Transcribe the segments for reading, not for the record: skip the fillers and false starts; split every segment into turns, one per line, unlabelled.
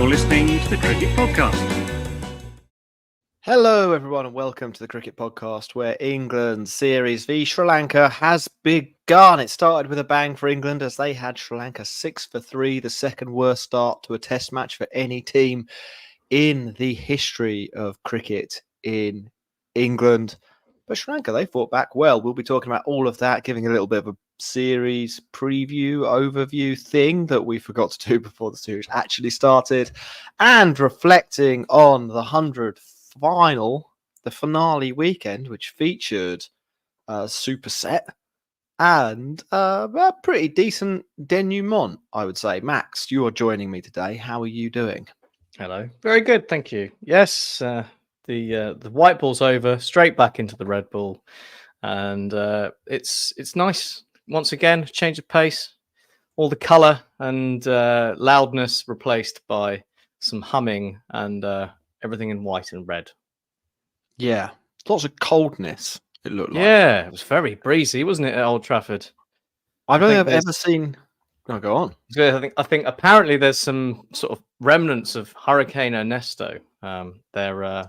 listening to the Cricket Podcast.
Hello, everyone, and welcome to the Cricket Podcast, where England's series v Sri Lanka has begun. It started with a bang for England as they had Sri Lanka 6-3, the second worst start to a Test match for any team in the history of cricket in England. But Sri Lanka, they fought back well. We'll be talking about all of that, giving a little bit of a series preview, overview thing that we forgot to do before the series actually started, and reflecting on the 100th final, the finale weekend, which featured a superset and a pretty decent denouement, I would say. Max, you are joining me today. How are you doing?
Hello. Very good, thank you. Yes, the white ball's over, straight back into the red ball, and it's nice once again. Change of pace, all the colour and loudness replaced by some humming and everything in white and red.
Yeah, lots of coldness. It looked like.
Yeah, it was very breezy, wasn't it, at Old Trafford?
I don't think I've ever seen. Oh, go on.
I think apparently there's some sort of remnants of Hurricane Ernesto. They're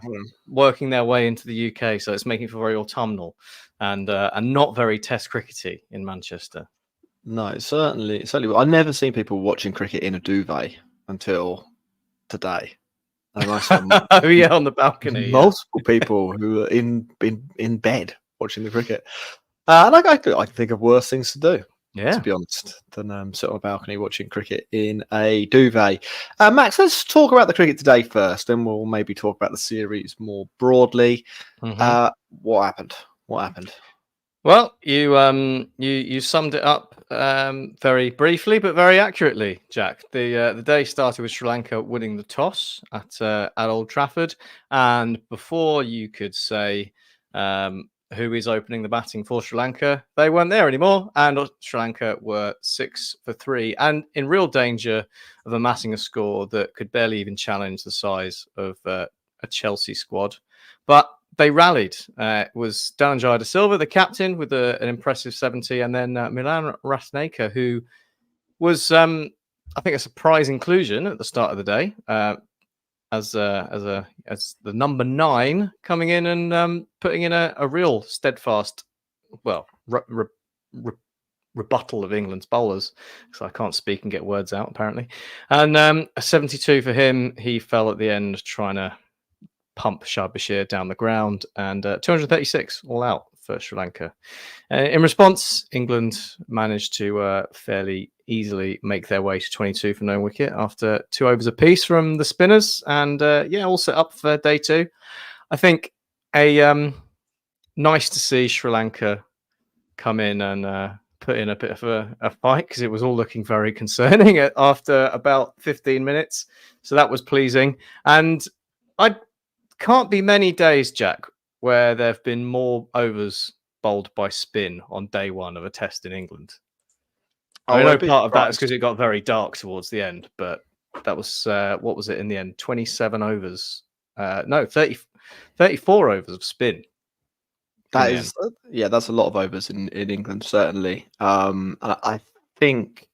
working their way into the UK, so it's making it very autumnal and not very Test crickety in Manchester.
No, certainly. I've never seen people watching cricket in a duvet until today. And I saw
on the balcony.
Multiple people who are in bed watching the cricket. And I can think of worse things to do.
Yeah,
to be honest, than sit on a balcony watching cricket in a duvet. Max, let's talk about the cricket today first, then we'll maybe talk about the series more broadly.
Mm-hmm.
What happened?
Well, you summed it up very briefly, but very accurately, Jack. The day started with Sri Lanka winning the toss at Old Trafford, and before you could say who is opening the batting for Sri Lanka, they weren't there anymore, and Sri Lanka were 6-3 and in real danger of amassing a score that could barely even challenge the size of a Chelsea squad. But they rallied. It was Dhananjaya de Silva, the captain, with an impressive 70, and then Milan Ratneka, who was, I think, a surprise inclusion at the start of the day, as the number 9 coming in and putting in a real steadfast, rebuttal of England's bowlers, because I can't speak and get words out apparently. And a 72 for him. He fell at the end trying to pump Shah Bashir down the ground, and 236 all out for Sri Lanka. In response, England managed to fairly easily make their way to 22 for no wicket after 2 overs apiece from the spinners, and all set up for day 2. I think nice to see Sri Lanka come in and put in a bit of a fight, because it was all looking very concerning after about 15 minutes. So that was pleasing. And I can't be many days, Jack, where there have been more overs bowled by spin on day 1 of a test in England. I know part of that is because it got very dark towards the end, but that was, what was it in the end? 27 overs. 34 overs of spin.
That's a lot of overs in England, certainly. And I think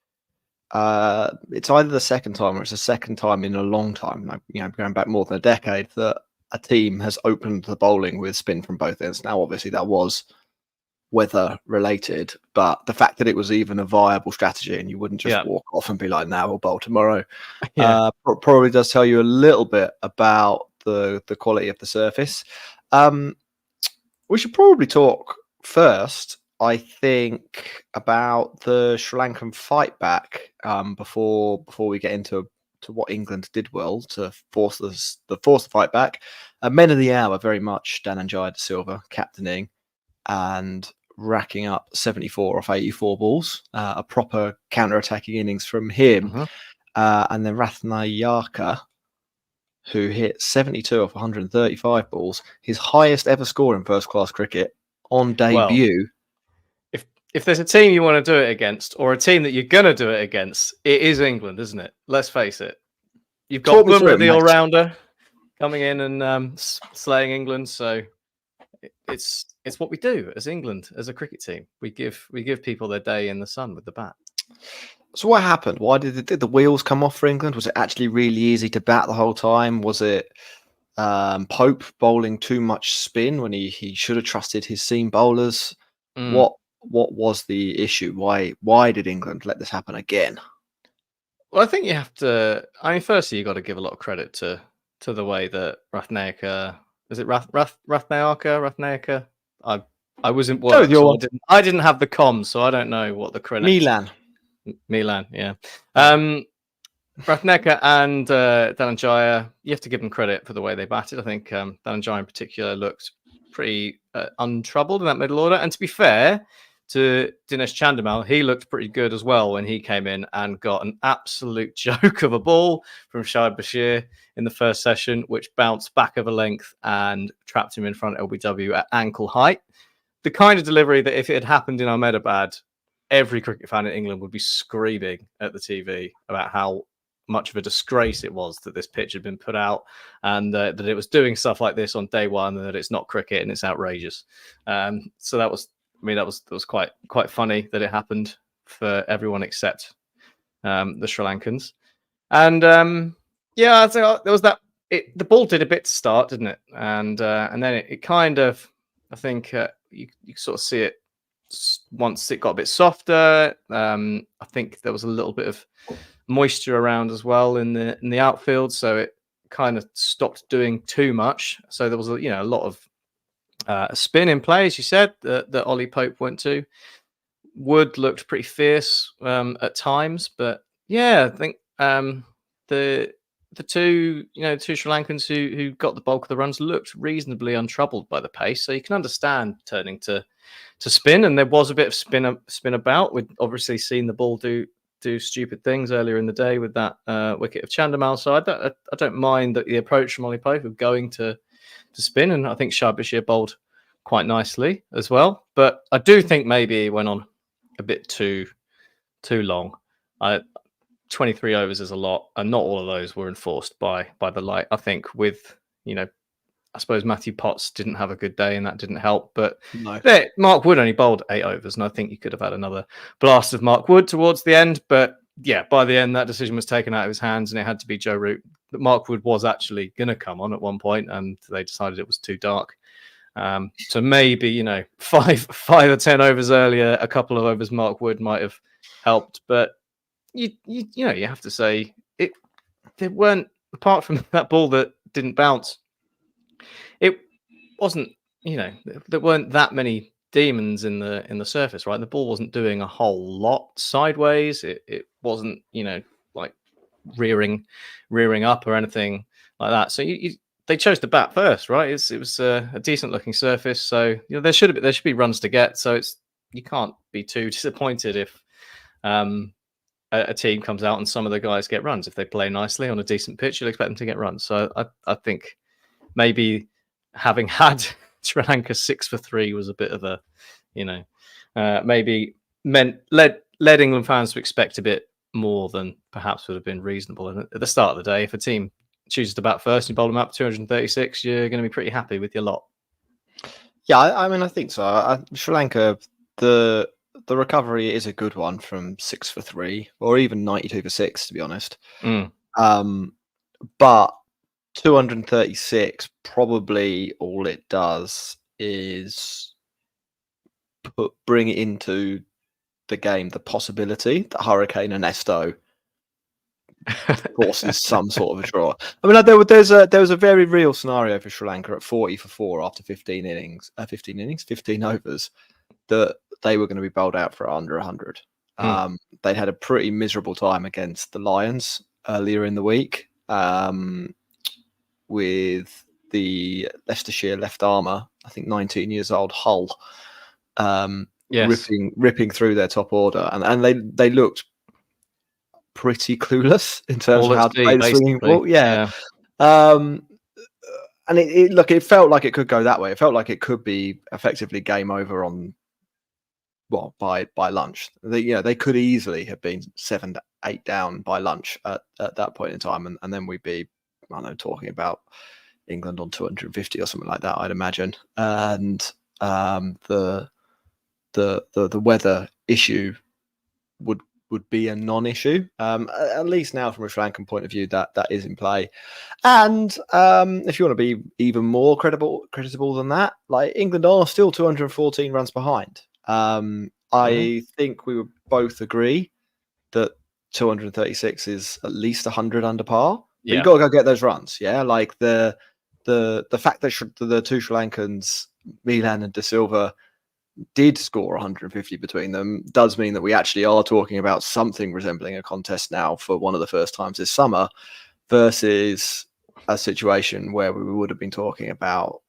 it's either the second time or it's the second time in a long time, going back more than a decade, that a team has opened the bowling with spin from both ends. Now, obviously, that was weather related, but the fact that it was even a viable strategy and you wouldn't just walk off and be like, "Now we'll bowl tomorrow," probably does tell you a little bit about the quality of the surface. We should probably talk first, I think, about the Sri Lankan fight back before we get into what England did well to force the fight back. Men of the hour, very much Dhananjaya de Silva captaining and racking up 74 off 84 balls, a proper counter-attacking innings from him.
Mm-hmm.
And then Ratnayaka, who hit 72 off 135 balls, his highest ever score in first-class cricket on debut.
Well, if there's a team you want to do it against, or a team that you're going to do it against, it is England, isn't it? Let's face it. You've got Bumrah, the all-rounder, coming in and slaying England. So it's what we do as England, as a cricket team. We give people their day in the sun with the bat.
So what happened? Why did the wheels come off for England? Was it actually really easy to bat the whole time? Was it Pope bowling too much spin when he should have trusted his seam bowlers?
Mm.
What was the issue? Why did England let this happen again?
Well, I think you have to. I mean, firstly, you got to give a lot of credit to the way that Rathnayaka, is it Rathnayaka? I was in
Go with
work,
your
so
one.
I didn't have the comms, so I don't know what the correct
Milan.
Milan, yeah.
Yeah.
Rathneka and Dhananjaya, you have to give them credit for the way they batted. I think Dhananjaya in particular looked pretty untroubled in that middle order. And to be fair to Dinesh Chandimal, he looked pretty good as well when he came in and got an absolute joke of a ball from Shahid Bashir in the first session, which bounced back of a length and trapped him in front of LBW at ankle height. The kind of delivery that if it had happened in Ahmedabad, every cricket fan in England would be screaming at the TV about how much of a disgrace it was that this pitch had been put out and that it was doing stuff like this on day one and that it's not cricket and it's outrageous. So that was, I mean, that was quite funny that it happened for everyone except the Sri Lankans. And yeah, I think there was that. The ball did a bit to start, didn't it? And then it kind of, I think you sort of see it once it got a bit softer. I think there was a little bit of moisture around as well in the outfield, so it kind of stopped doing too much. So there was a lot of spin in play, as you said, that Ollie Pope went to. Wood looked pretty fierce at times, but yeah, I think the two Sri Lankans who got the bulk of the runs looked reasonably untroubled by the pace. So you can understand turning to spin, and there was a bit of spin about. We'd obviously seen the ball do stupid things earlier in the day with that wicket of Chandimal. So I don't mind the approach from Ollie Pope of going to spin, and I think Shah Bashir bowled quite nicely as well. But I do think maybe he went on a bit too long. 23 overs is a lot, and not all of those were enforced by the light. I think with I suppose Matthew Potts didn't have a good day, and that didn't help. But
No.
Mark Wood only bowled 8 overs, and I think you could have had another blast of Mark Wood towards the end. But yeah, by the end, that decision was taken out of his hands, and it had to be Joe Root. But Mark Wood was actually going to come on at one point, and they decided it was too dark. So maybe 5 or 10 overs earlier, a couple of overs Mark Wood might have helped. But you have to say there weren't, apart from that ball that didn't bounce, it wasn't, there weren't that many demons in the surface, right? The ball wasn't doing a whole lot sideways. It wasn't, like rearing up or anything like that. So they chose to bat first, right? It was a decent looking surface, so there should be runs to get. So you can't be too disappointed if a team comes out and some of the guys get runs. If they play nicely on a decent pitch, you'll expect them to get runs. So I think maybe having had Sri Lanka 6 for 3 was a bit of a, maybe led England fans to expect a bit more than perhaps would have been reasonable. And at the start of the day, if a team chooses to bat first and you bowl them up 236, you're going to be pretty happy with your lot.
Yeah, I mean, I think so. Sri Lanka, the recovery is a good one from 6 for 3, or even 92 for 6, to be honest. But 236, probably all it does is bring into the game the possibility that Hurricane and Esto forces some sort of a draw. I mean, there was a very real scenario for Sri Lanka at 40 for 4 after 15 overs, that they were going to be bowled out for under 100. They'd had a pretty miserable time against the Lions earlier in the week with the Leicestershire left armour, I think 19 years old Hull, ripping through their top order, and they looked pretty clueless in terms of how to play the swinging ball. Yeah. And it felt like it could go that way. It felt like it could be effectively game over by lunch. They could easily have been 7 to 8 down by lunch at that point in time, and then we'd be, I don't know, talking about England on 250 or something like that, I'd imagine. And the weather issue would would be a non-issue. At least now, from a Sri Lankan point of view, that is in play. And if you want to be even more creditable than that, like England are still 214 runs behind. I think we would both agree that 236 is at least 100 under par. But you've got to go get those runs. Yeah, like the fact that the two Sri Lankans, Milan and De Silva, did score 150 between them does mean that we actually are talking about something resembling a contest now for one of the first times this summer, versus a situation where we would have been talking about,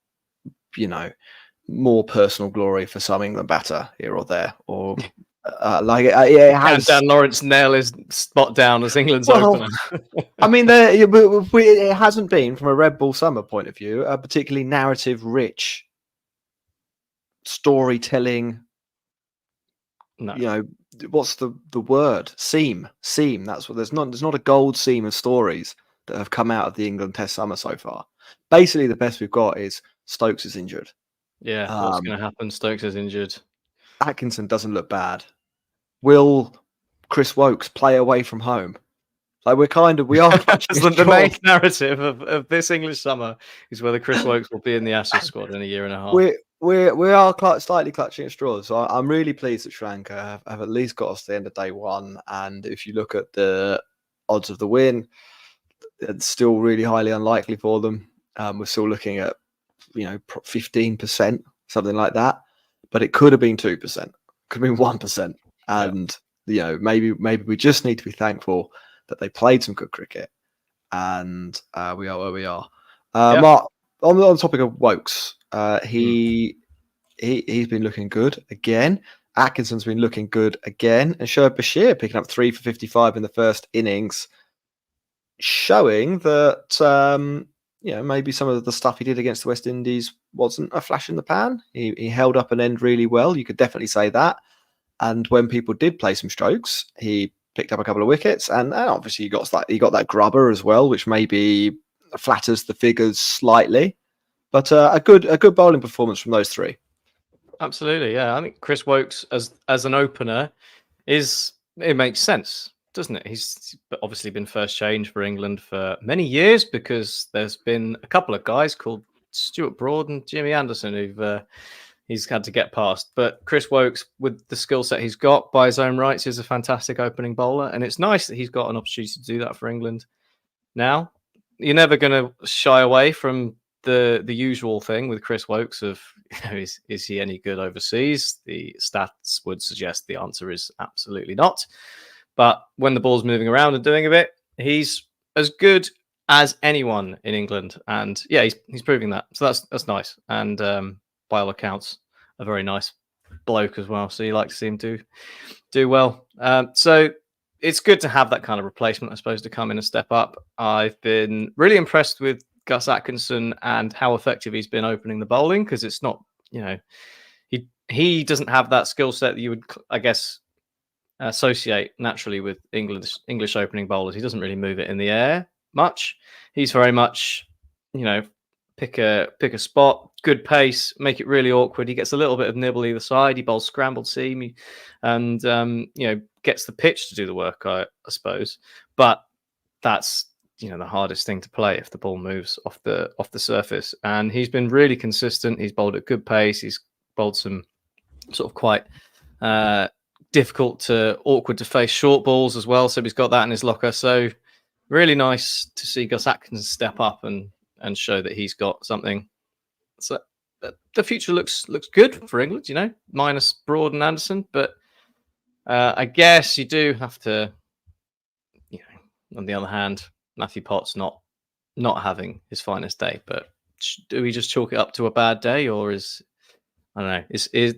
more personal glory for some England batter here or there, or it has.
Dan Lawrence nail his spot down as England's opener.
I mean, it hasn't been, from a Red Bull summer point of view, a particularly narrative-rich, storytelling.
No.
What's the word? Seam. That's what there's not a gold seam of stories that have come out of the England Test summer so far. Basically, the best we've got is Stokes is injured.
Yeah, what's going to happen? Stokes is injured.
Atkinson doesn't look bad. Will Chris Wokes play away from home? Like we are
the main narrative of this English summer is whether Chris Wokes will be in the Ashes squad in a year and a half.
We are slightly clutching at straws. So I'm really pleased that Sri Lanka have at least got us to the end of day one. And if you look at the odds of the win, it's still really highly unlikely for them. We're still looking at 15%, something like that. But it could have been 2%, could have been 1%, and maybe we just need to be thankful that they played some good cricket, and we are where we are. Mark, on the topic of Wokes, he's been looking good again. Atkinson's been looking good again, and Shoaib Bashir picking up 3 for 55 in the first innings, showing that maybe some of the stuff he did against the West Indies wasn't a flash in the pan. He held up an end really well. You could definitely say that. And when people did play some strokes, he picked up a couple of wickets, and obviously he got that grubber as well, which maybe flatters the figures slightly. But a good bowling performance from those three.
Absolutely, yeah. I think Chris Wokes as an opener it makes sense, doesn't it? He's obviously been first change for England for many years because there's been a couple of guys called Stuart Broad and Jimmy Anderson who've he's had to get past. But Chris Wokes, with the skill set he's got by his own rights, is a fantastic opening bowler, and it's nice that he's got an opportunity to do that for England. Now, you're never going to shy away from the usual thing with Chris Wokes of is he any good overseas? The stats would suggest the answer is absolutely not. But when the ball's moving around and doing a bit, he's as good as anyone in England, and he's proving that. So that's nice, and by all accounts, a very nice bloke as well. So you like to see him do well. So it's good to have that kind of replacement, I suppose, to come in and step up. I've been really impressed with Gus Atkinson and how effective he's been opening the bowling, because it's not, he doesn't have that skill set that you would, I guess, associate naturally with English opening bowlers. He doesn't really move it in the air much. He's very much, pick a spot, good pace, make it really awkward. He gets a little bit of nibble either side. He bowls scrambled seam, and gets the pitch to do the work, I suppose. But that's the hardest thing to play if the ball moves off the surface. And he's been really consistent. He's bowled at good pace. He's bowled some sort of quite difficult to awkward to face short balls as well. So he's got that in his locker. So really nice to see Gus Atkinson step up and show that he's got something. So the future looks good for England, minus Broad and Anderson. But I guess you do have to, on the other hand, Matthew Potts not having his finest day. But do we just chalk it up to a bad day, or is I don't know?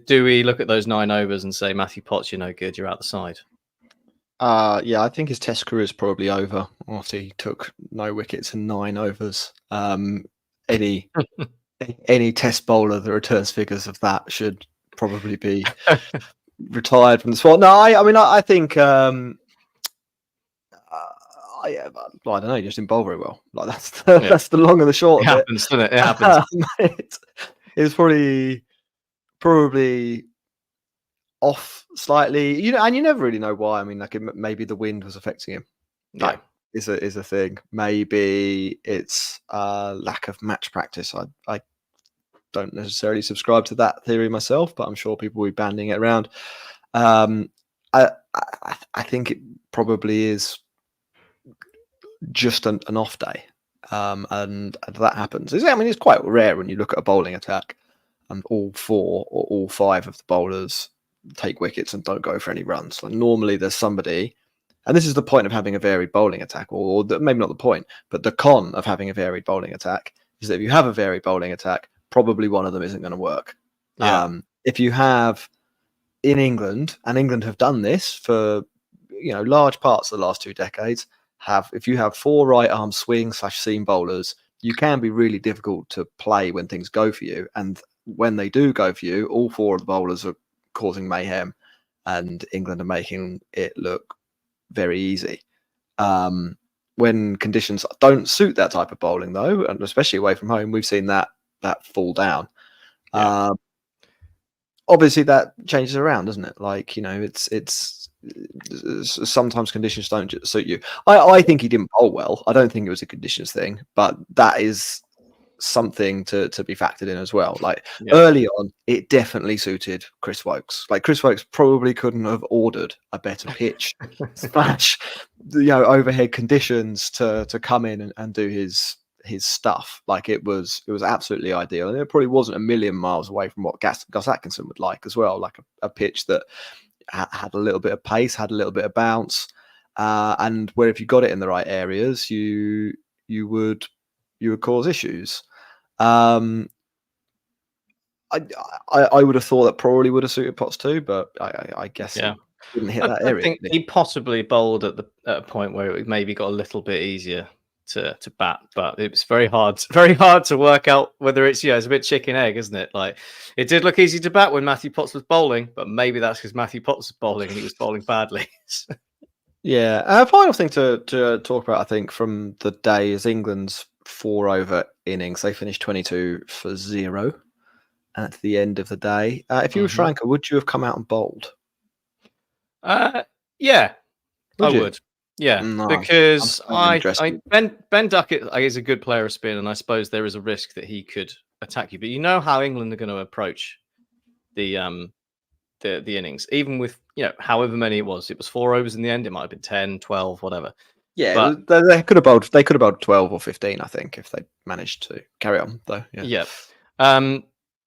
Do we look at those 9 overs and say, Matthew Potts, you're no good, you're out the side?
I think his test career is probably over after he took no wickets in 9 overs. Any test bowler that returns figures of that should probably be retired from the sport. No, I think I don't know. He just didn't bowl very well. Like that's the long and the short.
It happens, doesn't it? It happens.
It was probably off slightly, and you never really know why. I mean, like maybe the wind was affecting him.
Yeah.
That is a thing. Maybe it's lack of match practice. I don't necessarily subscribe to that theory myself, but I'm sure people will be banding it around. I think it probably is just an off day, and that happens. I mean, it's quite rare when you look at a bowling attack and all 4 or all 5 of the bowlers take wickets and don't go for any runs. Like normally there's somebody, and this is the point of having a varied bowling attack, or maybe not the point, but the con of having a varied bowling attack is that if you have a varied bowling attack, probably one of them isn't going to work.
Yeah.
If you have in England, and England have done this for large parts of the last 2 decades, if you have 4 right arm swing / seam bowlers, you can be really difficult to play when things go for you. And when they do go for you, all 4 of the bowlers are causing mayhem, and England are making it look very easy. When conditions don't suit that type of bowling, though, and especially away from home, we've seen that fall down.
Yeah.
Obviously, that changes around, doesn't it? Like, it's sometimes conditions don't suit you. I think he didn't bowl well. I don't think it was a conditions thing, but that is something to be factored in as well. Like early on, it definitely suited Chris Wokes. Like Chris Wokes probably couldn't have ordered a better pitch / overhead conditions to come in and do his stuff. Like it was absolutely ideal, and it probably wasn't a million miles away from what Gus Atkinson would like as well. Like a pitch that had a little bit of pace, had a little bit of bounce, and where if you got it in the right areas, you would cause issues. I would have thought that probably would have suited Potts too, but I guess it didn't hit that area.
I think he possibly bowled at a point where it maybe got a little bit easier to bat, but it was very hard to work out whether it's it's a bit chicken egg, isn't it? Like it did look easy to bat when Matthew Potts was bowling, but maybe that's because Matthew Potts was bowling and he was bowling badly.
Yeah. Final thing to talk about, I think, from the day is England's 4 over innings. They finished 22 for 0 at the end of the day. If you were Sri Lanka, would you have come out and bowled?
Yeah, I would. Yeah,
No,
because Ben Duckett is a good player of spin, and I suppose there is a risk that he could attack you. But you know how England are going to approach the innings, even with however many it was 4 overs in the end. It might have been 10, 12, whatever.
Yeah,
but
they could have bowled. They could have bowled 12 or 15, I think, if they managed to carry on. Though,
yeah. But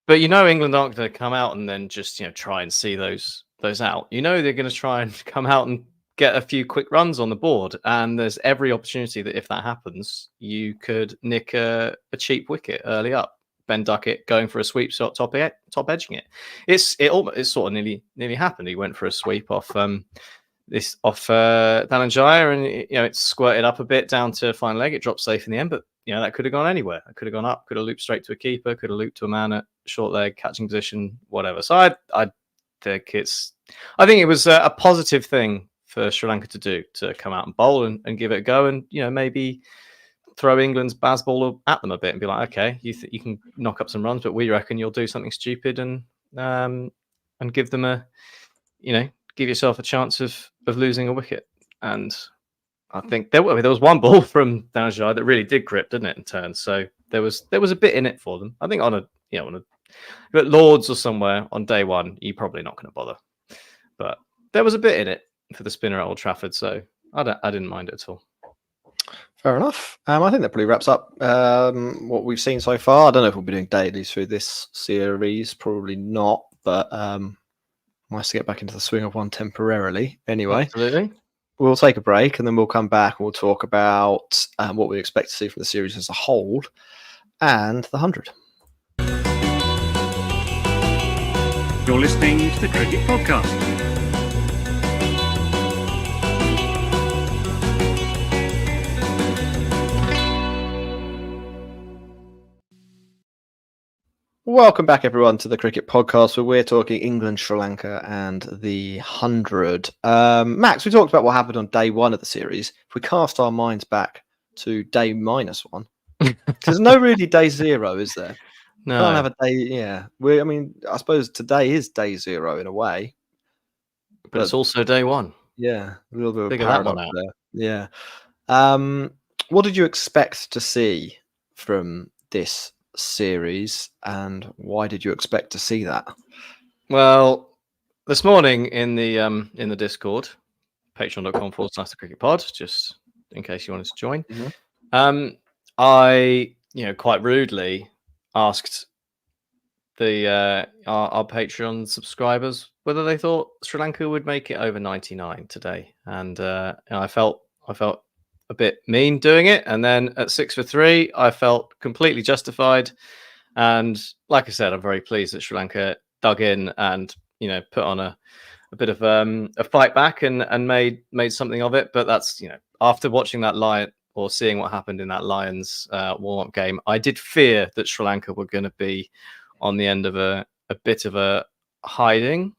England aren't going to come out and then just try and see those out. They're going to try and come out and get a few quick runs on the board, and there's every opportunity that if that happens, you could nick a cheap wicket early up. Ben Duckett going for a sweep shot, top edging it. It sort of nearly happened. He went for a sweep off Dhananjaya, and it squirted up a bit down to fine leg. It dropped safe in the end, but that could have gone anywhere. It could have gone up, could have looped straight to a keeper, could have looped to a man at short leg catching position, whatever. So I think it was a positive thing for Sri Lanka to do, to come out and bowl and give it a go, and maybe throw England's baseball at them a bit and be like, okay, you can knock up some runs, but we reckon you'll do something stupid and give them give yourself a chance of losing a wicket. And I think there was one ball from Dhananjaya that really did grip, didn't it, in turn? So there was a bit in it for them. I think but Lords or somewhere on day one, you're probably not going to bother. But there was a bit in it for the spinner at Old Trafford, so I didn't mind it at all.
Fair enough. I think that probably wraps up what we've seen so far. I don't know if we'll be doing dailies through this series. Probably not, but nice to get back into the swing of one temporarily. Anyway,
absolutely.
We'll take a break and then we'll come back and we'll talk about what we expect to see from the series as a whole and the 100.
You're listening to the Cricket Podcast.
Welcome back, everyone, to the Cricket Podcast, where we're talking England, Sri Lanka, and the 100. Max, we talked about what happened on day one of the series. If we cast our minds back to day -1, there's no really day 0, is there?
No.
Can't have a day. Yeah, I suppose today is day 0 in a way.
But it's also day one.
Yeah, a little bit of a
Figure that one
paradox
out.
there. Yeah. What did you expect to see from this series, and why did you expect to see that?
Well, this morning in the Discord, patreon.com/cricketpod, just in case you wanted to join. I, quite rudely asked our Patreon subscribers whether they thought Sri Lanka would make it over 99 today, and I felt a bit mean doing it. And then at 6 for 3, I felt completely justified. And like I said, I'm very pleased that Sri Lanka dug in and put on a bit of a fight back and made something of it. But that's after watching that Lion or seeing what happened in that Lions warm-up game, I did fear that Sri Lanka were going to be on the end of a bit of a hiding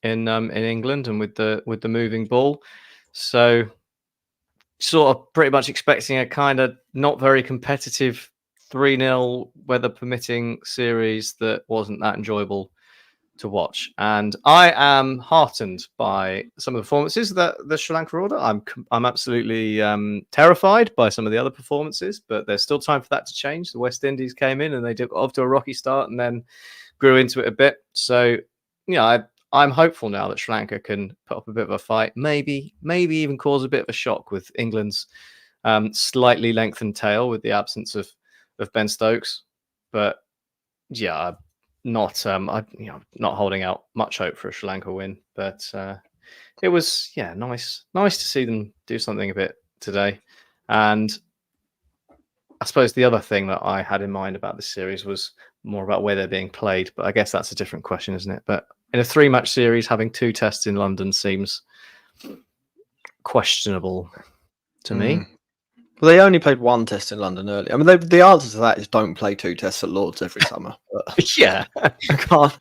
in England and with the moving ball. So sort of pretty much expecting a kind of not very competitive 3-0 weather permitting series that wasn't that enjoyable to watch. And I am heartened by some of the performances that the Sri Lanka order. I'm absolutely terrified by some of the other performances, but there's still time for that to change. The West Indies came in and they got off to a rocky start and then grew into it a bit. So I'm hopeful now that Sri Lanka can put up a bit of a fight, maybe even cause a bit of a shock with England's slightly lengthened tail with the absence of Ben Stokes. But yeah, not not holding out much hope for a Sri Lanka win. But it was nice to see them do something a bit today. And I suppose the other thing that I had in mind about this series was more about where they're being played. But I guess that's a different question, isn't it? But in a 3-match series, having 2 tests in London seems questionable to me.
Well, they only played 1 test in London earlier. I mean, the answer to that is don't play 2 tests at Lords every summer. But
Yeah,
can't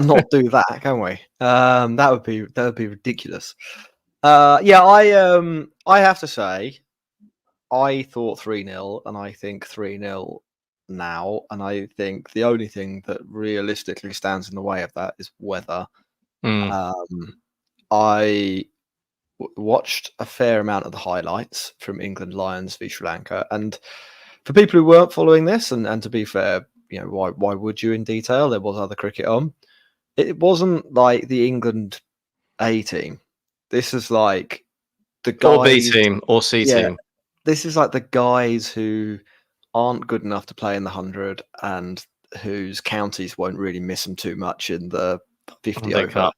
not do that, can we? That would be ridiculous. I have to say, I thought 3-0, and I think 3-0 now, and I think the only thing that realistically stands in the way of that is weather. I watched a fair amount of the highlights from England Lions v Sri Lanka, and for people who weren't following this, and to be fair, why would you in detail? There was other cricket on. It wasn't like the England A team. This is like the guys,
or B team or C team.
This is like the guys who aren't good enough to play in the 100 and whose counties won't really miss them too much in the 50 over.
Cup.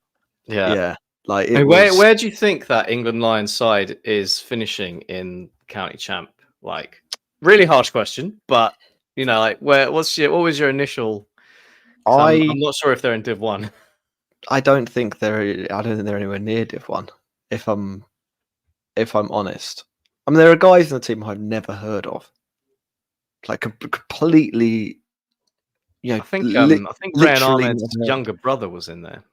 Yeah.
Like
where do you think that England Lions side is finishing in county champ? Like, really harsh question, but like what was your initial? I'm not sure if they're in Div 1.
I don't think they're anywhere near Div 1. If I'm honest, I mean there are guys in the team I've never heard of, like completely.
I think Ryan Ahmed's younger brother was in there.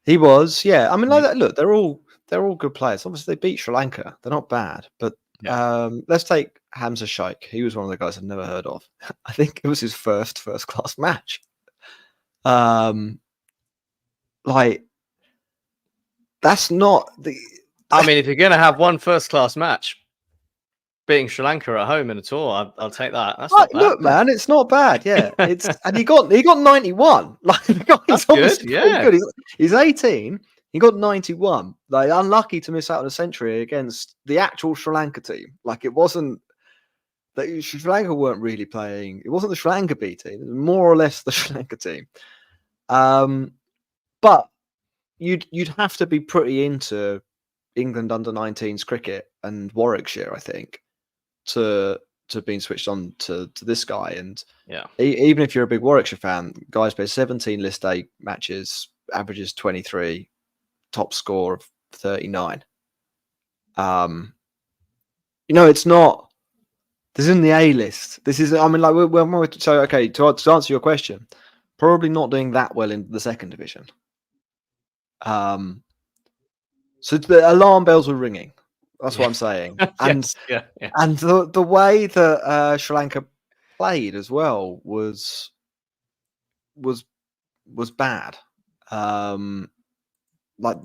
He was, yeah. I mean, like that. Look, they're all good players. Obviously, they beat Sri Lanka. They're not bad, but let's take Hamza Sheikh. He was one of the guys I've never heard of. I think it was his first class match. Like that's not the.
I mean, if you're going to have one first class match, beating Sri Lanka at home in a tour, I'll take that. That's not bad.
Look, man, it's not bad. Yeah, it's and he got 91. Like the guy's obviously good. He's 18. He got 91. Like unlucky to miss out on a century against the actual Sri Lanka team. Like it wasn't that Sri Lanka weren't really playing. It wasn't the Sri Lanka B team. It was more or less the Sri Lanka team. But you'd have to be pretty into England under 19s cricket and Warwickshire, I think, to being switched on to this guy. And even if you're a big Warwickshire fan, guys play 17 List A matches, averages 23, top score of 39. It's not. This isn't the A list. This is. I mean, like so. Okay, to answer your question, probably not doing that well in the 2nd division. So the alarm bells were ringing. That's what I'm saying. And and the way that Sri Lanka played as well was bad. Like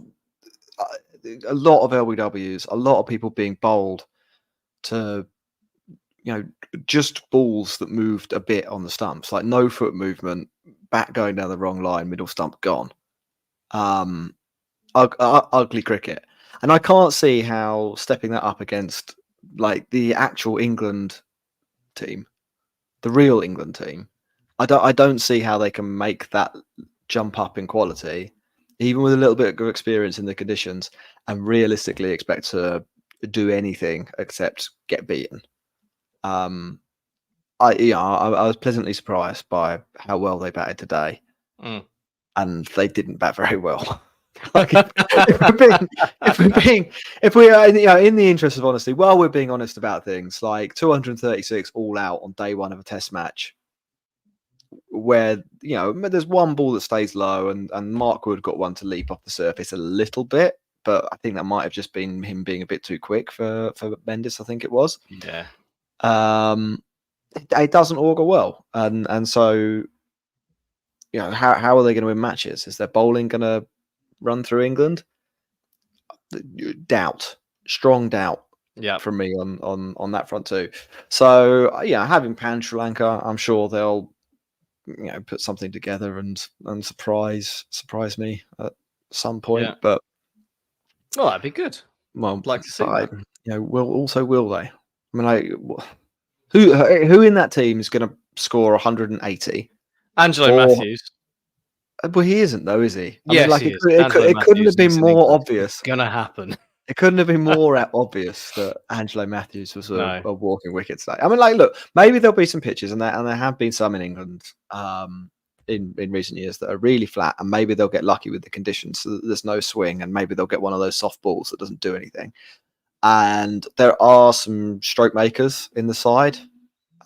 a lot of LBWs, a lot of people being bowled to, just balls that moved a bit on the stumps, like no foot movement, bat going down the wrong line, middle stump gone. Ugly cricket. And I can't see how stepping that up against like the actual England team, the real England team, I don't see how they can make that jump up in quality, even with a little bit of experience in the conditions, and realistically expect to do anything except get beaten. I was pleasantly surprised by how well they batted today, and they didn't bat very well. Like, if we are in the interest of honesty, while we're being honest about things, like 236 all out on day one of a test match, where there's one ball that stays low, and Mark Wood got one to leap off the surface a little bit, but I think that might have just been him being a bit too quick for Mendes. I think it was.
Yeah.
It doesn't augur well, and so how are they going to win matches? Is their bowling going to run through England? Strong doubt.
Yeah,
from me on that front too. So having panned Sri Lanka, I'm sure they'll put something together and surprise me at some point.
Yeah.
But
that'd be good.
Well,
I'd like to see that.
Will they? I mean, who in that team is going to score 180?
Angelo Matthews.
Well, he isn't though, is he?
Yes, he is.
It couldn't have been more obvious.
It's gonna happen.
It couldn't have been more obvious that Angelo Matthews was a walking wicket today. I mean, look, maybe there'll be some pitches, and there have been some in England in recent years that are really flat, and maybe they'll get lucky with the conditions, so that there's no swing, and maybe they'll get one of those soft balls that doesn't do anything. And there are some stroke makers in the side,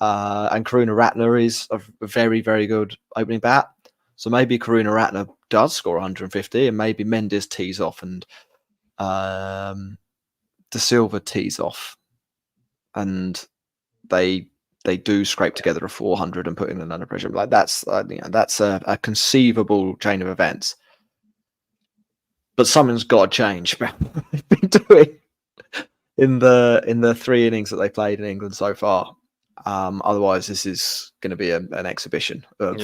and Karuna Ratner is a very, very good opening bat. So maybe Karuna Ratner does score 150, and maybe Mendes tees off, and De Silva tees off, and they do scrape together a 400 and put in an under pressure. Like that's a conceivable chain of events. But something's got to change. They've been doing in the 3 innings that they played in England so far. Otherwise, this is going to be an exhibition of.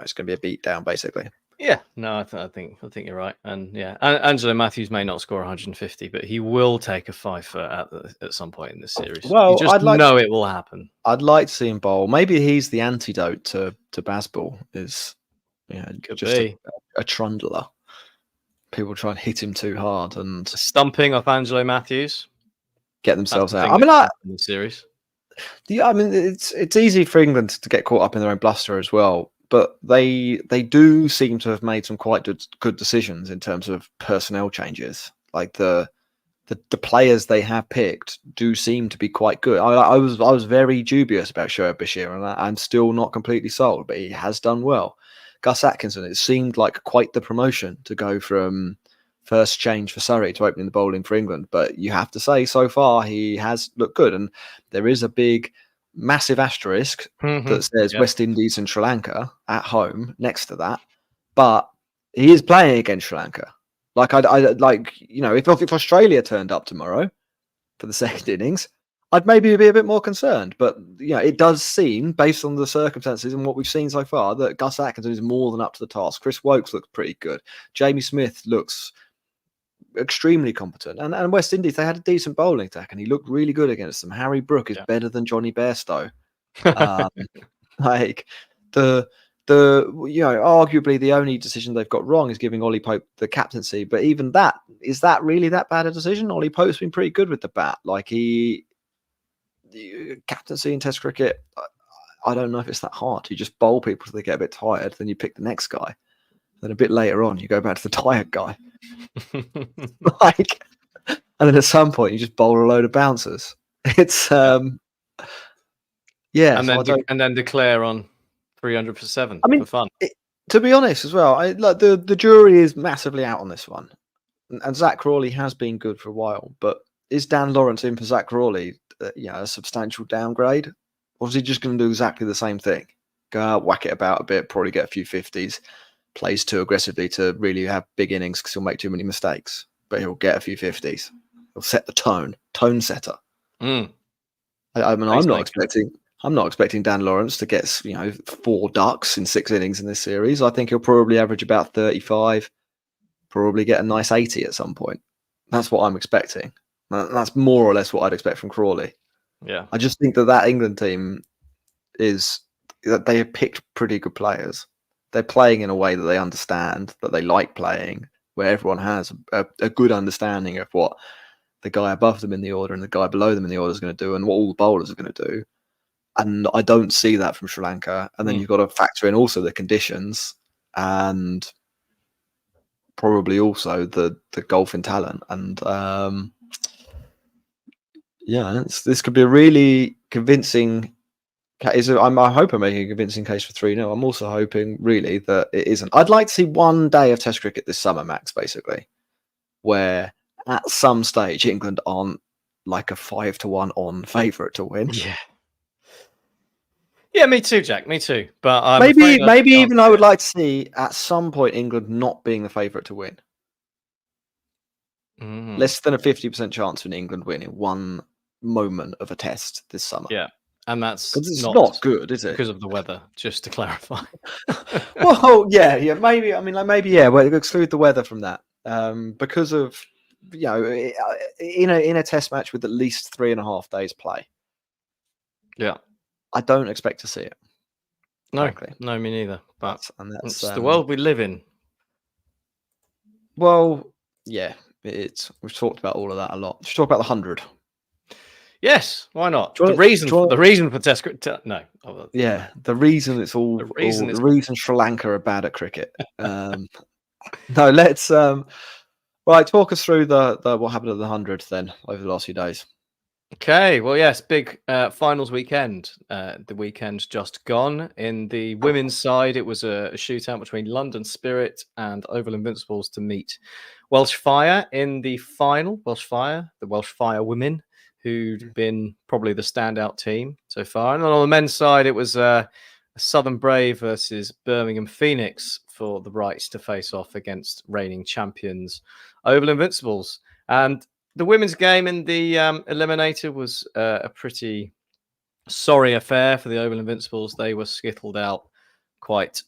It's going to be a beat down, basically.
Yeah, no, I think you're right, and Angelo Matthews may not score 150, but he will take a 5 foot at some point in this series.
Well,
I'd know it will happen.
I'd like to see him bowl. Maybe he's the antidote to Bazball. Is just a trundler. People try and hit him too hard and
stumping off Angelo Matthews,
get themselves out. I mean,
in the series.
Yeah, I mean, it's easy for England to get caught up in their own bluster as well, but they do seem to have made some quite good decisions in terms of personnel changes. Like the players they have picked do seem to be quite good. I was very dubious about Shoaib Bashir, and I'm still not completely sold, but he has done well. Gus Atkinson, it seemed like quite the promotion to go from first change for Surrey to opening the bowling for England, but you have to say so far he has looked good, and there is a massive asterisk that says West Indies and Sri Lanka at home next to that, but he is playing against Sri Lanka. Like if Australia turned up tomorrow for the second innings, I'd maybe be a bit more concerned. But it does seem, based on the circumstances and what we've seen so far, that Gus Atkinson is more than up to the task. Chris Wokes looks pretty good. Jamie Smith looks extremely competent, and West Indies, they had a decent bowling attack, and he looked really good against them. Harry Brook is better than Johnny Bairstow. Arguably the only decision they've got wrong is giving Ollie Pope the captaincy, but even that, is that really that bad a decision? Ollie Pope's been pretty good with the bat. Like captaincy in Test cricket, I don't know if it's that hard. You just bowl people till they get a bit tired, then you pick the next guy. Then a bit later on, you go back to the tired guy. And then at some point, you just bowl a load of bouncers. It's and
then declare on 300 for 7. I mean, for fun.
To be honest, as well, the jury is massively out on this one, and Zach Crawley has been good for a while. But is Dan Lawrence in for Zach Crawley? A substantial downgrade, or is he just going to do exactly the same thing? Go out, whack it about a bit, probably get a few 50s, plays too aggressively to really have big innings because he'll make too many mistakes, but he'll get a few 50s. He'll set the tone setter.
Mm.
I mean, I'm not expecting Dan Lawrence to get 4 ducks in 6 innings in this series. I think he'll probably average about 35, probably get a nice 80 at some point. That's what I'm expecting. That's more or less what I'd expect from Crawley.
Yeah,
I just think that England team is that they have picked pretty good players. They're playing in a way that they understand, that they like playing, where everyone has a good understanding of what the guy above them in the order and the guy below them in the order is going to do and what all the bowlers are going to do. And I don't see that from Sri Lanka. And then you've got to factor in also the conditions and probably also the golf in talent. And this could be a really convincing case. I hope I'm making a convincing case for 3-0. I'm also hoping really that it isn't. I'd like to see one day of Test cricket this summer, Max, basically, where at some stage England aren't like a 5-1 on favourite to win.
Yeah, me too, Jack. Me too. But I'm
maybe even I would like to see at some point England not being the favourite to win. Less than a 50% chance of an England win in one moment of a test this summer.
Yeah, and that's
not good, is it?
Because of the weather, just to clarify.
Well, yeah, maybe. I mean, we'll exclude the weather from that because of in a test match with at least 3.5 days play.
Yeah,
I don't expect to see it.
No,
frankly.
No, me neither. But
that's
the world we live in.
Well, yeah, we've talked about all of that a lot. Let's talk about the 100.
Yes, why not? The reason for Test cricket. No.
Yeah, the reason it's all the reason Sri Lanka are bad at cricket. No, let's right, talk us through the what happened at the 100 then over the last few days.
Okay, well, yes, big finals weekend. The weekend just gone. In the women's side, it was a shootout between London Spirit and Oval Invincibles to meet Welsh Fire in the final. The Welsh Fire women, who'd been probably the standout team so far. And on the men's side, it was Southern Brave versus Birmingham Phoenix for the rights to face off against reigning champions Oval Invincibles. And the women's game in the eliminator was a pretty sorry affair for the Oval Invincibles. They were skittled out quite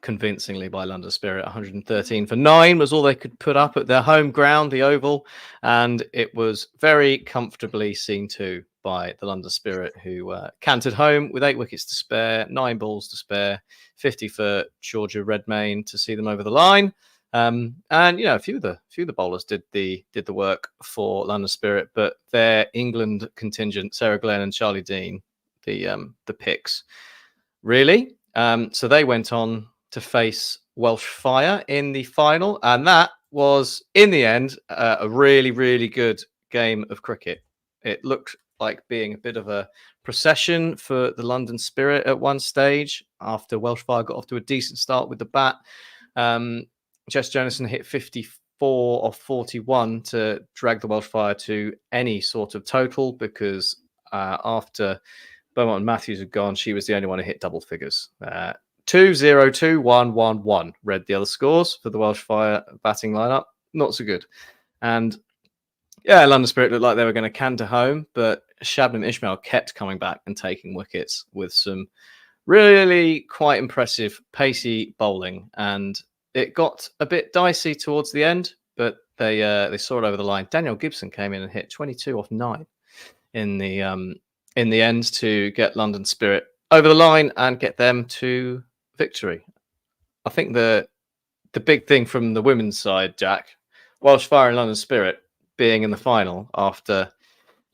convincingly by London Spirit. 113 for 9 was all they could put up at their home ground, the Oval, and it was very comfortably seen to by the London Spirit, who cantered home with 8 wickets to spare, 9 balls to spare, 50 for Georgia Redmayne to see them over the line. And a few of the bowlers did the work for London Spirit, but their England contingent, Sarah Glenn and Charlie Dean, the picks, really. So they went on to face Welsh Fire in the final, and that was in the end a really, really good game of cricket. It looked like being a bit of a procession for the London Spirit at one stage after Welsh Fire got off to a decent start with the bat. Jess Jonasson hit 54 of 41 to drag the Welsh Fire to any sort of total because after Beaumont and Matthews had gone, she was the only one who hit double figures. 2-0-2-1-1-1 read the other scores for the Welsh Fire batting lineup. Not so good. And yeah, London Spirit looked like they were going to canter home, but Shabnam Ismail kept coming back and taking wickets with some really quite impressive pacey bowling. And it got a bit dicey towards the end, but they saw it over the line. Daniel Gibson came in and hit 22 off 9 in the end to get London Spirit over the line and get them to victory. I think the big thing from the women's side, Jack, Welsh Fire and London Spirit being in the final after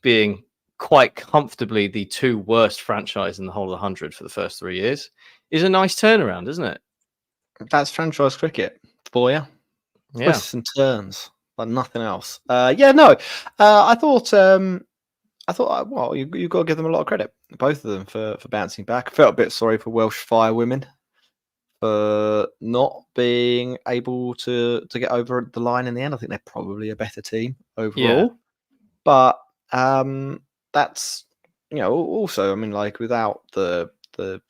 being quite comfortably the 2 worst franchise in the whole of the 100 for the first 3 years, is a nice turnaround, isn't it?
That's franchise cricket for you.
Yeah.
Twists and turns, but nothing else. I thought. Well, you've got to give them a lot of credit, both of them, for bouncing back. I felt a bit sorry for Welsh Fire women for not being able to get over the line in the end. I think they're probably a better team overall, but that's also, I mean, like without the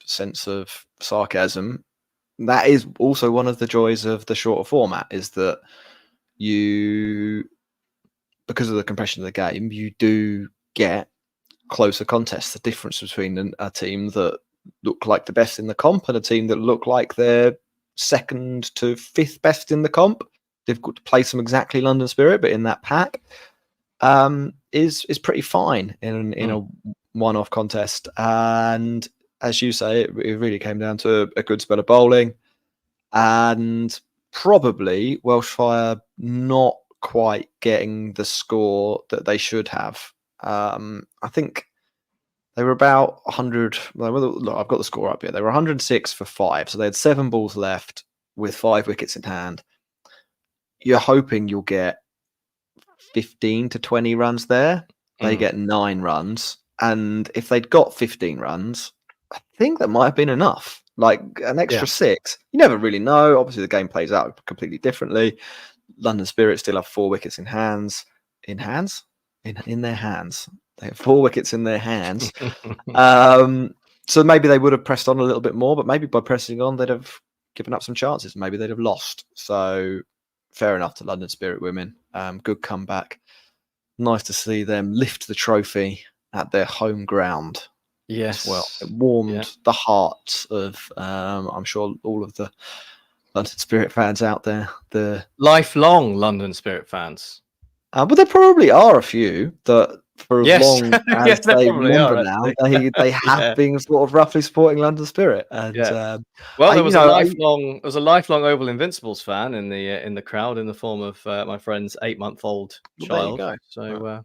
sense of sarcasm, that is also one of the joys of the shorter format, is that because of the compression of the game, you do get closer contests. The difference between a team that look like the best in the comp and a team that look like they're second to fifth best in the comp, difficult to place them exactly London Spirit, but in that pack, is pretty fine in a one-off contest. And as you say, it really came down to a good spell of bowling, and probably Welshfire not quite getting the score that they should have. I think they were about 100. Look, I've got the score up here. They were 106 for 5, so they had 7 balls left with 5 wickets in hand. You're hoping you'll get 15 to 20 runs there. They get 9 runs, and if they'd got 15 runs, I think that might have been enough. Like an extra 6. You never really know. Obviously, the game plays out completely differently. London Spirit still have 4 wickets in their hands. They have 4 wickets in their hands. So maybe they would have pressed on a little bit more, but maybe by pressing on, they'd have given up some chances. Maybe they'd have lost. So fair enough to London Spirit women. Good comeback. Nice to see them lift the trophy at their home ground.
Yes.
Well, it warmed the hearts of, I'm sure, all of the London Spirit fans out there. The
lifelong London Spirit fans.
But there probably are a few that, for as long as they remember now, they have been sort of roughly supporting London Spirit. And
well, there was a lifelong Oval Invincibles fan in the crowd, in the form of my friend's 8-month-old child.
There you go.
So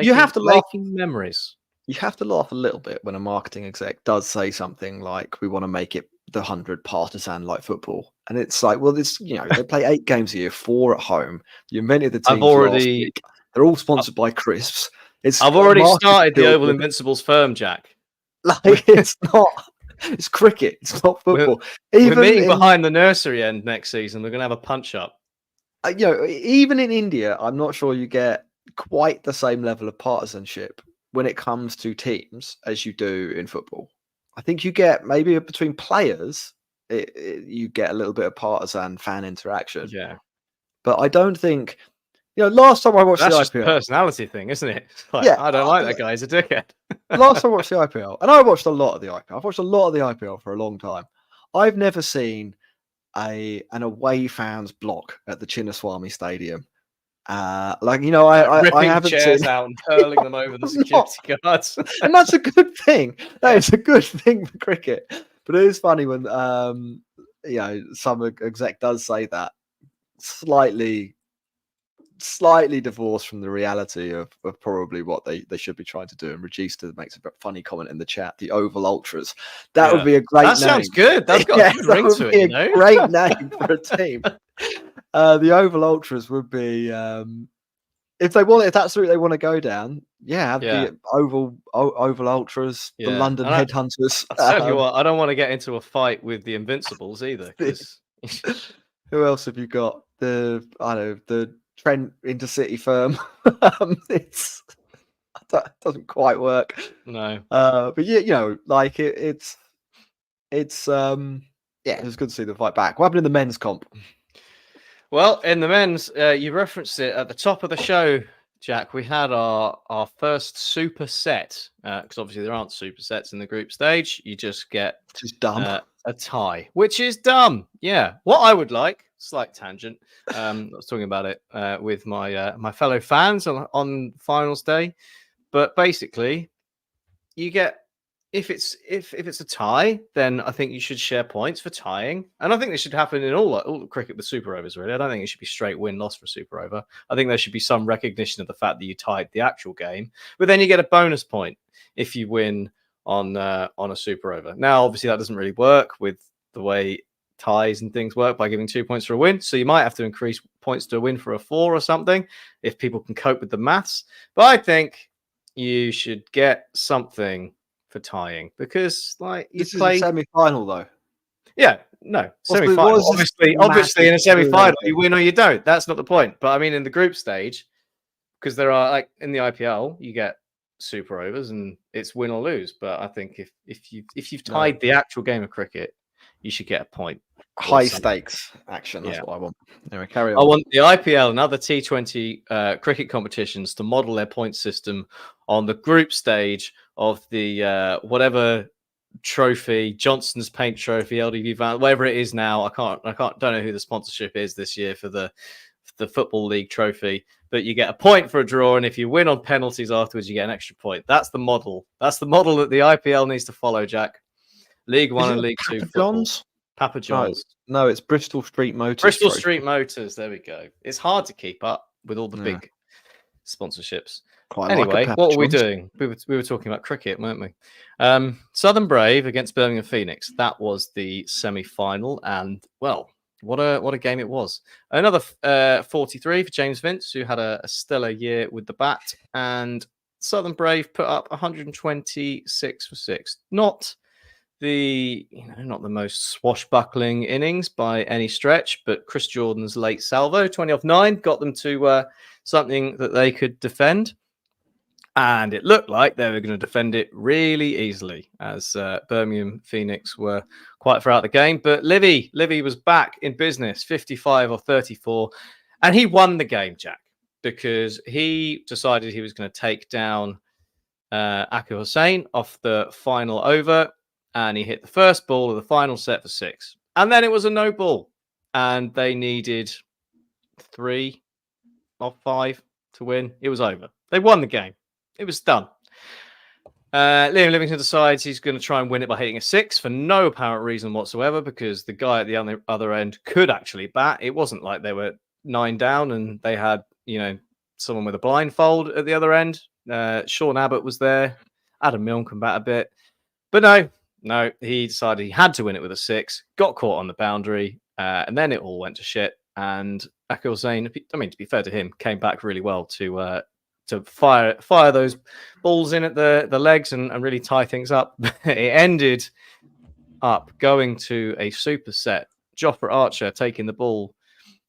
you have to
making memories.
You have to laugh a little bit when a marketing exec does say something like, "We want to make it the 100 partisan like football," and it's like, well, it's they play 8 games a year, 4 at home. You invented the teams last week. They're all sponsored by crisps.
I've already started the Oval Invincibles firm, Jack.
Like, it's not. It's cricket. It's not football.
We're meeting behind the nursery end next season. We're going to have a punch up.
Even in India, I'm not sure you get quite the same level of partisanship when it comes to teams as you do in football. I think you get, maybe between players, you get a little bit of partisan fan interaction.
Yeah.
But I don't think, last time I watched the IPL.
That's just a personality thing, isn't it? Like, I don't like that guy. He's a dickhead.
Last time I watched the IPL, and I watched a lot of the IPL. I've watched a lot of the IPL for a long time. I've never seen an away fans block at the Chinnaswamy Stadium. I haven't
chairs
seen
out and hurling them over the security guards,
and that's a good thing. That is a good thing for cricket. But it is funny when some exec does say that, slightly divorced from the reality of probably what they should be trying to do. And Regista makes a funny comment in the chat: the Oval Ultras. That would be a great name. That
sounds good. That's got a good ring to it.
A great name for a team. The Oval Ultras would be, if that's the route they want to go down. The Oval Ultras, the London Headhunters.
I'll tell you what, I don't want to get into a fight with the Invincibles either.
Who else have you got? The Trent Intercity firm. It doesn't quite work.
No.
But it's it was good to see the fight back. What happened in the men's comp?
Well, in the men's, you referenced it at the top of the show, Jack. We had our first super set, because obviously there aren't super sets in the group stage. You just get a tie, which is dumb. Yeah. What I would like, slight tangent. I was talking about it with my fellow fans on finals day, but basically, you get. If it's a tie, then I think you should share points for tying, and I think this should happen in all cricket with super overs. Really, I don't think it should be straight win-loss for a super over. I think there should be some recognition of the fact that you tied the actual game, but then you get a bonus point if you win on a super over. Now, obviously, that doesn't really work with the way ties and things work by giving 2 points for a win. So you might have to increase points to a win for a 4 or something if people can cope with the maths. But I think you should get something for tying, because
this is a semi-final though.
Yeah, no, semi-final. Obviously in a semi-final you win or you don't. That's not the point. But I mean, in the group stage, because there are, like, in the IPL you get super overs and it's win or lose. But I think if you've tied the actual game of cricket, you should get a point.
High stakes action. That's what I want. Anyway, carry on.
I want the IPL and other T20 cricket competitions to model their point system on the group stage of the whatever trophy, Johnson's Paint Trophy, LDV Van, whatever it is now. Don't know who the sponsorship is this year for the Football League trophy, but you get a point for a draw, and if you win on penalties afterwards, you get an extra point. That's the model. That's the model that the IPL needs to follow, Jack. League One and League Two football. Papa John's.
No, it's Bristol Street Motors.
Bristol Street Motors. There we go. It's hard to keep up with all the big sponsorships. Anyway, what were we doing? We were talking about cricket, weren't we? Southern Brave against Birmingham Phoenix. That was the semi-final, and well, what a game it was. Another 43 for James Vince, who had a stellar year with the bat, and Southern Brave put up 126 for 6. Not the most swashbuckling innings by any stretch, but Chris Jordan's late salvo, 20 off 9, got them to something that they could defend. And it looked like they were going to defend it really easily, as Birmingham Phoenix were quite far out the game. But Livy was back in business, 55 or 34. And he won the game, Jack, because he decided he was going to take down Akil Hussain off the final over. And he hit the first ball of the final set for 6. And then it was a no ball. And they needed 3 of 5 to win. It was over. They won the game. It was done. Liam Livingstone decides he's going to try and win it by hitting a 6 for no apparent reason whatsoever, because the guy at the other end could actually bat. It wasn't like they were 9 down and they had, someone with a blindfold at the other end. Sean Abbott was there. Adam Milne can bat a bit. But no, he decided he had to win it with a 6, got caught on the boundary, and then it all went to shit. And Akil Hussain, to be fair to him, came back really well to fire those balls in at the legs and really tie things up. It ended up going to a super set. Jofra Archer taking the ball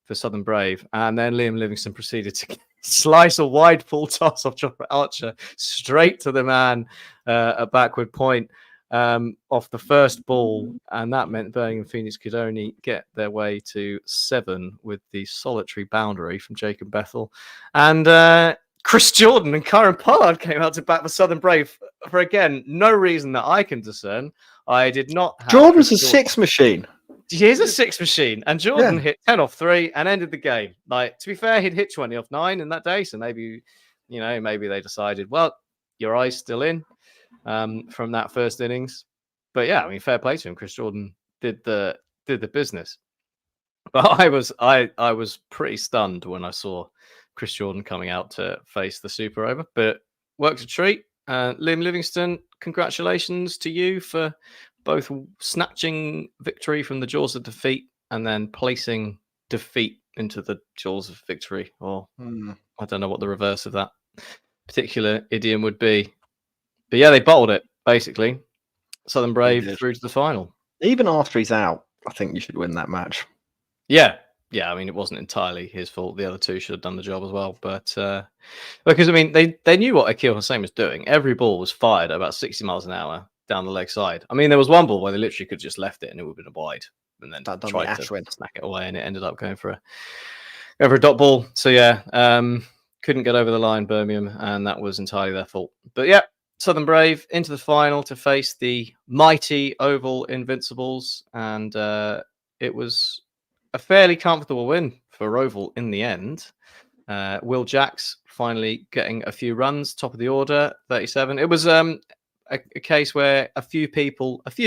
for Southern Brave, and then Liam Livingstone proceeded to slice a wide full toss off Jofra Archer straight to the man, a backward point off the first ball, and that meant Birmingham Phoenix could only get their way to 7 with the solitary boundary from Jacob Bethel. And Chris Jordan and Kieran Pollard came out to bat for Southern Brave for, again, no reason that I can discern. I did not have
Jordan's a 6 machine.
He is a 6 machine, and Jordan hit 10 off 3 and ended the game. Like, to be fair, he'd hit 20 off 9 in that day, so maybe they decided, well, your eye's still in from that first innings. But yeah, fair play to him. Chris Jordan did the business. But I was pretty stunned when I saw Chris Jordan coming out to face the super over, but worked a treat. Liam Livingstone, congratulations to you for both snatching victory from the jaws of defeat and then placing defeat into the jaws of victory. Or I don't know what the reverse of that particular idiom would be. But yeah, they bottled it, basically. Southern Brave through to the final. Even
after he's out, I think you should win that match.
Yeah. Yeah, it wasn't entirely his fault. The other two should have done the job as well. But because, they knew what Akil Hussain was doing. Every ball was fired at about 60 miles an hour down the leg side. There was one ball where they literally could have just left it and it would have been a wide. And then tried to snack it away, and it ended up going for a dot ball. So, yeah, couldn't get over the line, Birmingham, and that was entirely their fault. But, yeah, Southern Brave into the final to face the mighty Oval Invincibles. And it was a fairly comfortable win for Oval in the end. Will Jacks finally getting a few runs, top of the order, 37. It was a case where a few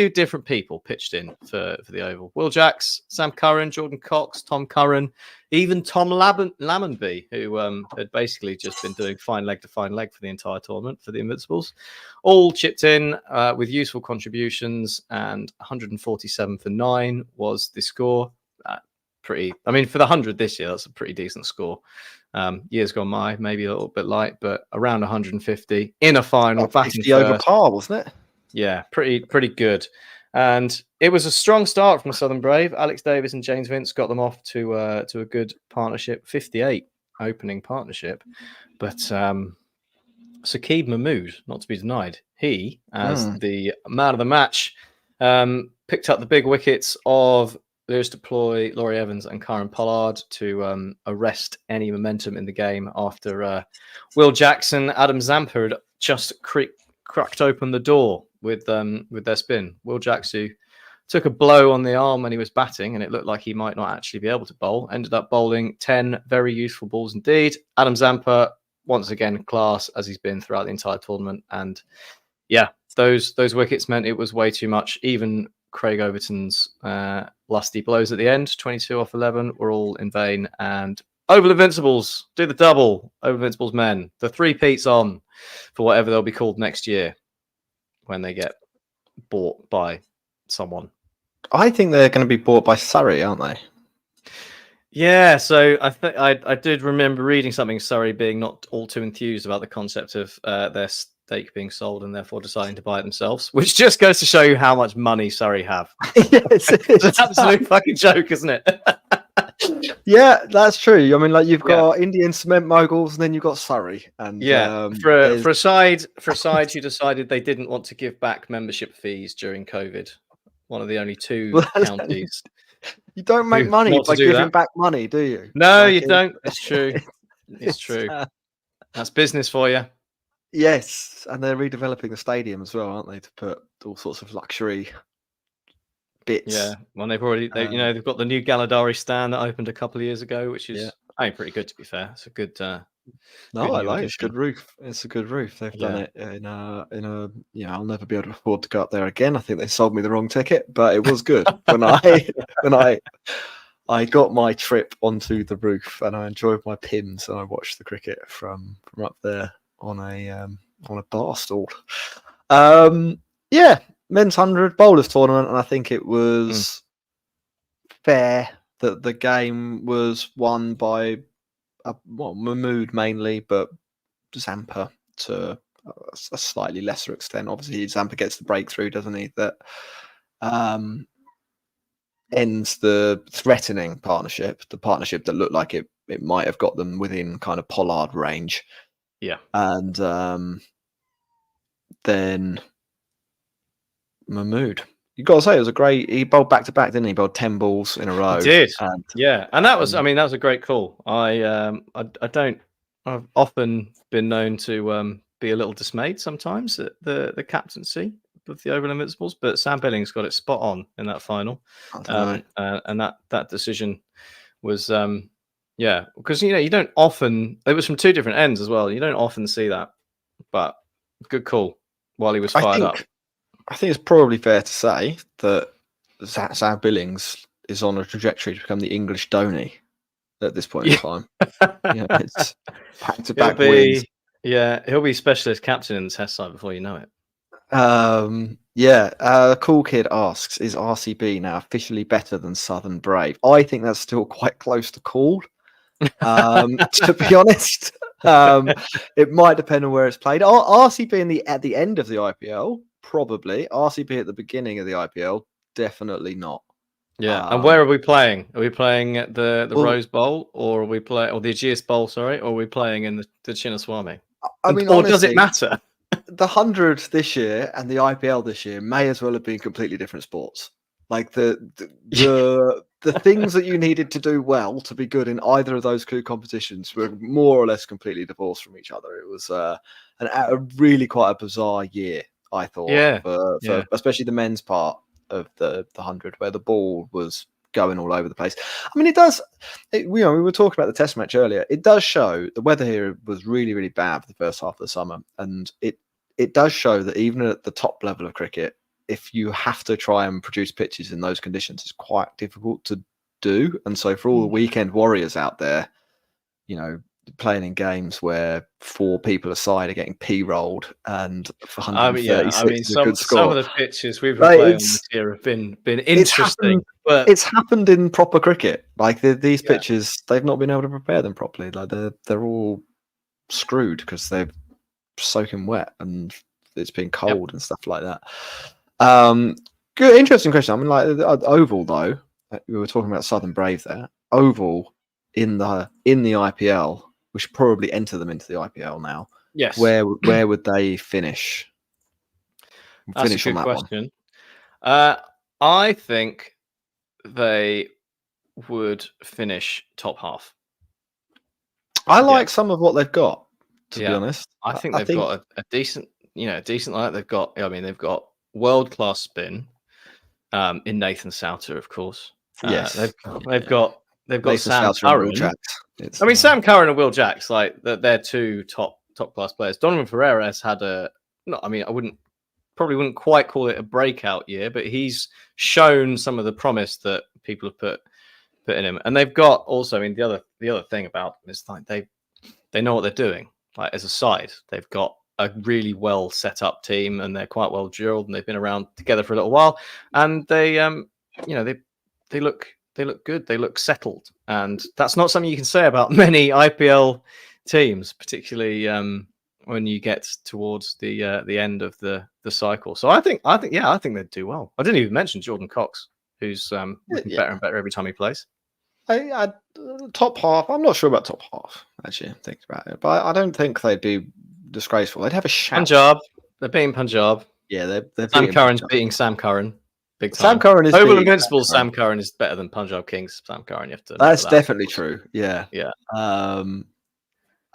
different people pitched in for the Oval. Will Jacks, Sam Curran, Jordan Cox, Tom Curran, even Tom Lammonby, who had basically just been doing fine leg to fine leg for the entire tournament for the Invincibles, all chipped in with useful contributions, and 147 for 9 was the score. For the 100 this year, that's a pretty decent score. Years gone by, maybe a little bit light, but around 150 in a final.
50 over par, wasn't it?
Yeah, pretty good. And it was a strong start from Southern Brave. Alex Davis and James Vince got them off to a good partnership, 58 opening partnership. But Saqib Mahmood, not to be denied, he, as the man of the match, picked up the big wickets of Lewis Deploy, Laurie Evans, and Karen Pollard to arrest any momentum in the game after Will Jackson, Adam Zampa had just cracked open the door with their spin. Will Jackson took a blow on the arm when he was batting, and it looked like he might not actually be able to bowl. Ended up bowling 10 very useful balls indeed. Adam Zampa, once again, class as he's been throughout the entire tournament. And yeah, those wickets meant it was way too much. Even Craig Overton's lusty blows at the end, 22 off 11, were all in vain. And Oval Invincibles do the double. Oval Invincibles men, the three-peats on for whatever they'll be called next year when they get bought by someone.
I think they're going to be bought by Surrey, aren't they?
Yeah, so I did remember reading something, Surrey being not all too enthused about the concept of their stake being sold and therefore deciding to buy it themselves, which just goes to show you how much money Surrey have.
Yes,
it's an absolute fucking joke, isn't it?
Yeah, that's true. I mean, like you've got Indian cement moguls, and then you've got Surrey. And
for a side who decided they didn't want to give back membership fees during COVID. One of the only two counties.
You don't make money by giving back money, do you?
No, you don't. It's true. It's true. That's business for you.
Yes, and they're redeveloping the stadium as well, aren't they? To put all sorts of luxury bits.
Yeah, well, they've got the new Galadari stand that opened a couple of years ago, which is pretty good, to be fair. It's a good.
No, I like it. It's a good roof. It's a good roof. They've done it in a. I'll never be able to afford to go up there again. I think they sold me the wrong ticket, but it was good when I got my trip onto the roof and I enjoyed my pins and I watched the cricket from up there on a bar stool. Men's 100 bowlers tournament, and I think it was fair that the game was won by Mahmood mainly, but Zampa to a slightly lesser extent. Obviously, Zampa gets the breakthrough, doesn't he? That ends the threatening partnership, the partnership that looked like it might have got them within kind of Pollard range.
Yeah.
And then Mahmood. You got to say, it was a great. He bowled back to back, didn't he? He bowled 10 balls in a row.
He did. And that was. I mean, that was a great call. I've often been known to be a little dismayed sometimes at the captaincy of the Oval Invincibles, but Sam Billings got it spot on in that final, and that decision was because you don't often. It was from two different ends as well. You don't often see that, but good call while he was fired up.
I think it's probably fair to say that Sam Billings is on a trajectory to become the English Dhoni at this point in time. It's back-to-back wins.
He'll be specialist captain in the Test side before you know it.
Cool Kid asks, is RCB now officially better than Southern Brave? I think that's still quite close to call. To be honest, it might depend on where it's played. RCB at the end of the IPL, probably. RCB at the beginning of the IPL, definitely not.
Yeah, and where are we playing? Are we playing at the Rose Bowl, or are we playing, or the Ageas Bowl? Sorry, or are we playing in the Chinnaswamy?
I mean,
or does it matter?
The 100 this year and the IPL this year may as well have been completely different sports. Like the things that you needed to do well to be good in either of those two competitions were more or less completely divorced from each other. It was a really quite a bizarre year, I thought. For especially the men's part of the 100, where the ball was going all over the place. I mean, we were talking about the Test match earlier. It does show the weather here was really, really bad for the first half of the summer, and it does show that even at the top level of cricket, if you have to try and produce pitches in those conditions, it's quite difficult to do. And so for all the weekend warriors out there, playing in games where 4 people aside are getting p-rolled and for 136 is a good score.
Some of the pitches we've been playing this year have been interesting. But
it's happened in proper cricket. Like these pitches, they've not been able to prepare them properly. Like they're all screwed because they're soaking wet and it's been cold and stuff like that. Good, interesting question. I mean, like Oval though, we were talking about Southern Brave there. Oval in the IPL. We should probably enter them into the IPL now.
Yes.
Where would they finish?
That's a good question. I think they would finish top half.
I like some of what they've got, to be
Yeah.
honest.
I think they've got a decent, decent lineup. They've got world-class spin in Nathan Souter, of course.
Yes.
They've got
Nathan
Sam
Souter and Will
Curran.
Jacks.
I mean, Sam Curran and Will Jacks, like they're two top class players. Donovan Ferreira has had I wouldn't quite call it a breakout year, but he's shown some of the promise that people have put in him. And they've got also, I mean, the other thing about them is like they know what they're doing. Like as a side, they've got a really well set up team, and they're quite well drilled, and they've been around together for a little while, and they look good. They look settled, and that's not something you can say about many IPL teams, particularly when you get towards the end of the cycle. So I think they'd do well. I didn't even mention Jordan Cox, who's looking better and better every time he plays.
I top half. I'm not sure about top half. Actually, think about it, but I don't think they'd be disgraceful. They'd have a shout.
Punjab, they're beating Punjab.
Yeah, they're
Sam Curran's beating Sam Curran. Big time.
Sam Curran is
Oval Invincible. Sam Curran is better than Punjab Kings. Sam Curran, you have to.
That's definitely true. Yeah.
Yeah.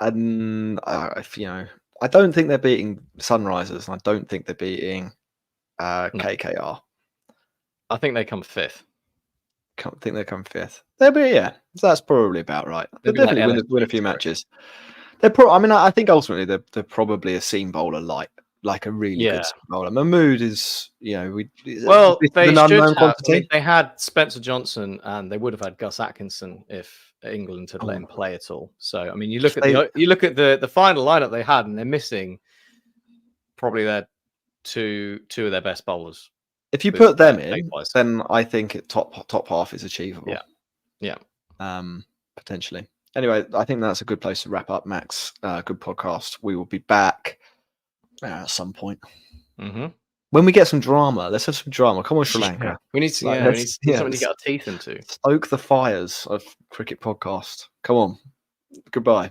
And I don't think they're beating Sunrisers. And I don't think they're beating KKR.
I think they come fifth.
Can't think they come fifth. They'll be that's probably about right. They'll definitely win a few matches. I think ultimately they're probably a seam bowler like a really good seam bowler. Mahmood is
they had Spencer Johnson and they would have had Gus Atkinson if England had let him play at all. So I mean, you look at the final lineup they had, and they're missing probably their two of their best bowlers.
If you put them in, then I think top half is achievable.
Yeah.
Potentially. Anyway, I think that's a good place to wrap up, Max. Good podcast. We will be back at some point.
Mm-hmm.
When we get some drama, let's have some drama. Come on, Sri Lanka.
Yeah. We need something to get our teeth into.
Stoke the fires of Cricket Podcast. Come on. Goodbye.